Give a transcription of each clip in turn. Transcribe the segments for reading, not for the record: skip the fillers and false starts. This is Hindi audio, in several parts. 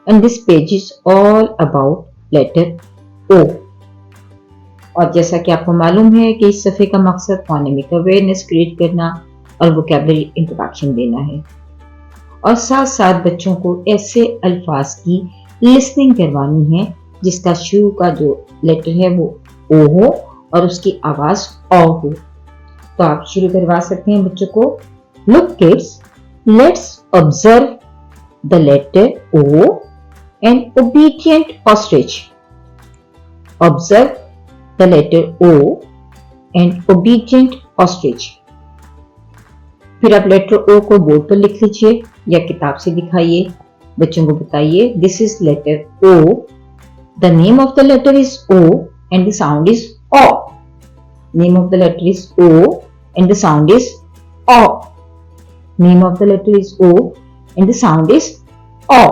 and this page is all about letter O। और जैसा कि आपको मालूम है कि इस सफ़े का मकसद फोनेमिक अवेयरनेस क्रिएट करना और वोकैबुलरी इंट्रोडक्शन देना है, और साथ साथ बच्चों को ऐसे अल्फाज की लिसनिंग करवानी है जिसका शुरू का जो लेटर है वो ओ हो और उसकी आवाज औ हो। तो आप शुरू करवा सकते हैं बच्चों को। Look kids, let's observe the letter O and obedient ostrich. Observe the letter O and obedient ostrich. फिर आप लेटर ओ को बोर्ड पर लिख लीजिए या किताब से दिखाइए, बच्चों को बताइए this is letter O, the name of the letter is O and the sound is O. Name of the letter is O and the sound is O. Name of the letter is O and the sound is O.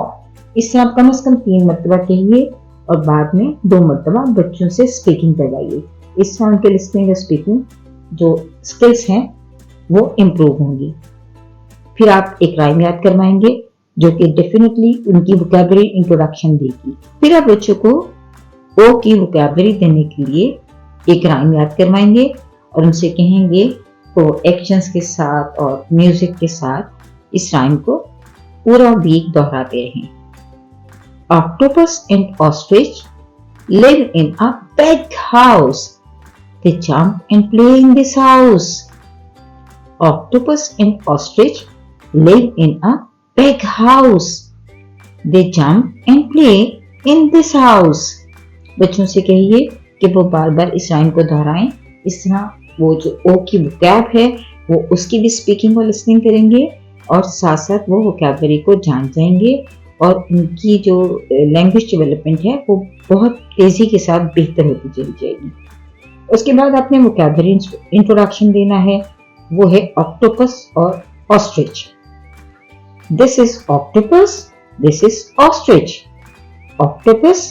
इस तरह आप कम से कम 3 मरतबा कहिए और बाद में 2 मरतबा बच्चों से स्पीकिंग करवाइए। इससे उनके लिसनिंग और स्पीकिंग जो स्किल्स हैं वो इम्प्रूव होंगी। फिर आप एक राइम याद करवाएंगे जो कि डेफिनेटली उनकी वोकैबुलरी इंट्रोडक्शन देगी। फिर आप बच्चों को ओ की वोकैबुलरी देने के लिए एक राइम याद करवाएंगे और उनसे कहेंगे तो एक्शंस के साथ और म्यूजिक के साथ इस राइम को पूरा वीक दोहराते रहें। Octopus and ostrich live in a big house, they jump and play in this house. Octopus and ostrich live in a big house. They jump and play in this house. बच्चों से कहिए कि वो बार बार इस राइम को दोहराएं। इस तरह वो जो ओ की वोकैब है वो उसकी भी स्पीकिंग और लिसनिंग करेंगे और साथ साथ वो वोकैबुलरी को जान जाएंगे और उनकी जो लैंग्वेज डेवलपमेंट है वो बहुत तेजी के साथ बेहतर होती चली जाएगी। उसके बाद आपने वोकैबुलरी इंट्रोडक्शन देना है, वो है ऑक्टोपस और ostrich. This is octopus, this is ostrich. Octopus,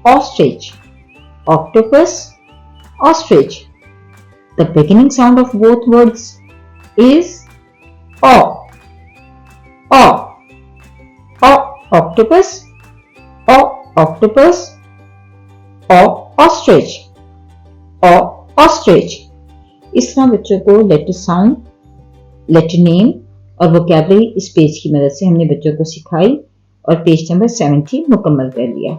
ostrich, octopus, ostrich. The beginning sound of both words is O. O, O octopus, O octopus, O ostrich, O ostrich. इस तरह बच्चों को लेटर साउंड, लेटर नेम और वोकैबुलरी इस पेज की मदद से हमने बच्चों को सिखाई और पेज नंबर 70 मुकम्मल कर लिया।